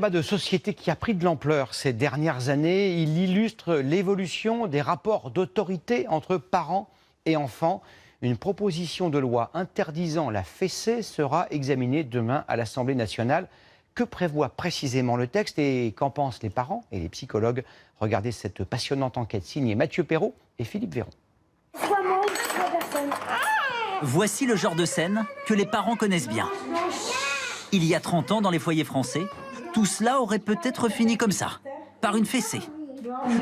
Un débat de société qui a pris de l'ampleur ces dernières années. Il illustre l'évolution des rapports d'autorité entre parents et enfants. Une proposition de loi interdisant la fessée sera examinée demain à l'Assemblée nationale. Que prévoit précisément le texte et qu'en pensent les parents et les psychologues? Regardez cette passionnante enquête signée Mathieu Perrault et Philippe Véron. Voici le genre de scène que les parents connaissent bien. Il y a 30 ans, dans les foyers français, tout cela aurait peut-être fini comme ça, par une fessée.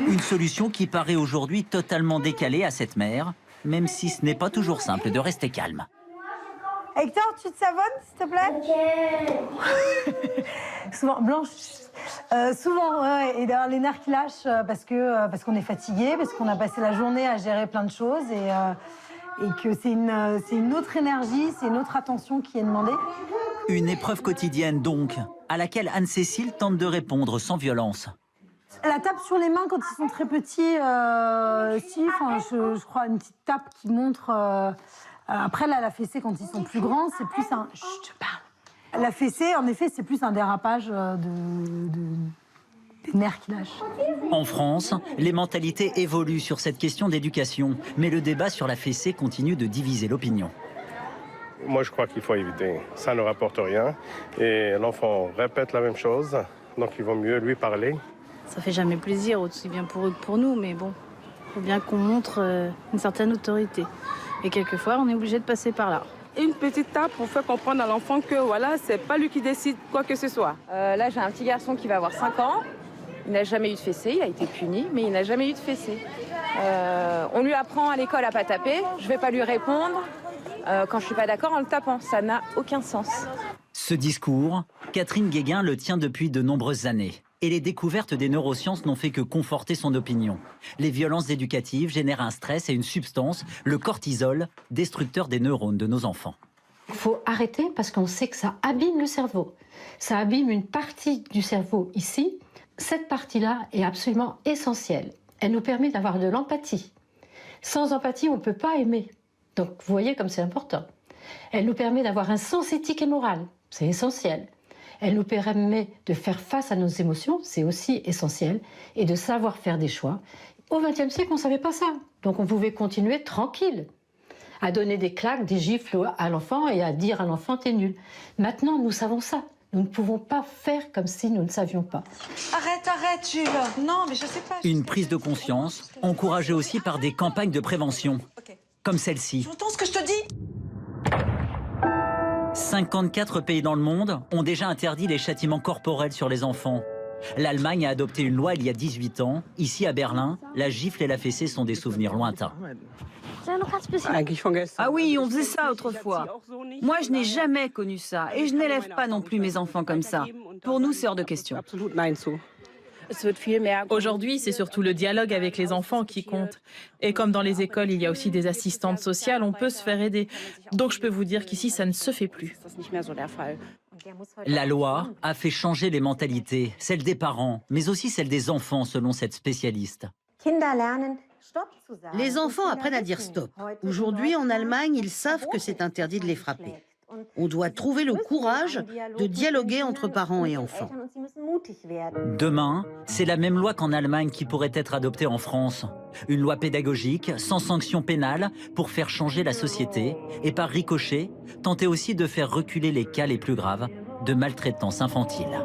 Une solution qui paraît aujourd'hui totalement décalée à cette mère, même si ce n'est pas toujours simple de rester calme. Hector, tu te savonnes, s'il te plaît? Ok. Souvent, Blanche, souvent, ouais, et d'ailleurs les nerfs qui lâchent parce qu'on est fatigué, parce qu'on a passé la journée à gérer plein de choses et que c'est une autre énergie, c'est une autre attention qui est demandée. Une épreuve quotidienne donc, à laquelle Anne-Cécile tente de répondre sans violence. La tape sur les mains quand ils sont très petits, je crois une petite tape qui montre... Après, là, la fessée, quand ils sont plus grands, c'est plus un... Chut, je parle. La fessée, en effet, c'est plus un dérapage des nerfs qui lâchent. En France, les mentalités évoluent sur cette question d'éducation, mais le débat sur la fessée continue de diviser l'opinion. Moi, je crois qu'il faut éviter. Ça ne rapporte rien. Et l'enfant répète la même chose, donc il vaut mieux lui parler. Ça fait jamais plaisir, aussi bien pour eux que pour nous, mais bon, il faut bien qu'on montre une certaine autorité. Et quelquefois, on est obligé de passer par là. Une petite tape pour faire comprendre à l'enfant que voilà, c'est pas lui qui décide quoi que ce soit. Là, j'ai un petit garçon qui va avoir 5 ans. Il n'a jamais eu de fessée, il a été puni, mais il n'a jamais eu de fessée. On lui apprend à l'école à pas taper. Je vais pas lui répondre quand je suis pas d'accord en le tapant. Ça n'a aucun sens. Ce discours, Catherine Guéguin le tient depuis de nombreuses années. Et les découvertes des neurosciences n'ont fait que conforter son opinion. Les violences éducatives génèrent un stress et une substance, le cortisol, destructeur des neurones de nos enfants. Il faut arrêter parce qu'on sait que ça abîme le cerveau. Ça abîme une partie du cerveau ici. Cette partie-là est absolument essentielle. Elle nous permet d'avoir de l'empathie. Sans empathie, on ne peut pas aimer. Donc vous voyez comme c'est important. Elle nous permet d'avoir un sens éthique et moral. C'est essentiel. Elle nous permet de faire face à nos émotions, c'est aussi essentiel, et de savoir faire des choix. Au XXe siècle, on ne savait pas ça. Donc on pouvait continuer tranquille, à donner des claques, des gifles à l'enfant et à dire à l'enfant « t'es nul ». Maintenant, nous savons ça. Nous ne pouvons pas faire comme si nous ne savions pas. Arrête, Jules. Non, mais je sais pas. Une prise de conscience, encouragée aussi par des campagnes de prévention, comme celle-ci. J'entends ce que je te dis. 54 pays dans le monde ont déjà interdit les châtiments corporels sur les enfants. L'Allemagne a adopté une loi il y a 18 ans. Ici, à Berlin, la gifle et la fessée sont des souvenirs lointains. Ah oui, on faisait ça autrefois. Moi, je n'ai jamais connu ça et je n'élève pas non plus mes enfants comme ça. Pour nous, c'est hors de question. Aujourd'hui, c'est surtout le dialogue avec les enfants qui compte. Et comme dans les écoles, il y a aussi des assistantes sociales, on peut se faire aider. Donc je peux vous dire qu'ici, ça ne se fait plus. La loi a fait changer les mentalités, celles des parents, mais aussi celles des enfants, selon cette spécialiste. Les enfants apprennent à dire stop. Aujourd'hui, en Allemagne, ils savent que c'est interdit de les frapper. On doit trouver le courage de dialoguer entre parents et enfants. Demain, c'est la même loi qu'en Allemagne qui pourrait être adoptée en France. Une loi pédagogique, sans sanction pénale, pour faire changer la société et par ricochet, tenter aussi de faire reculer les cas les plus graves de maltraitance infantile.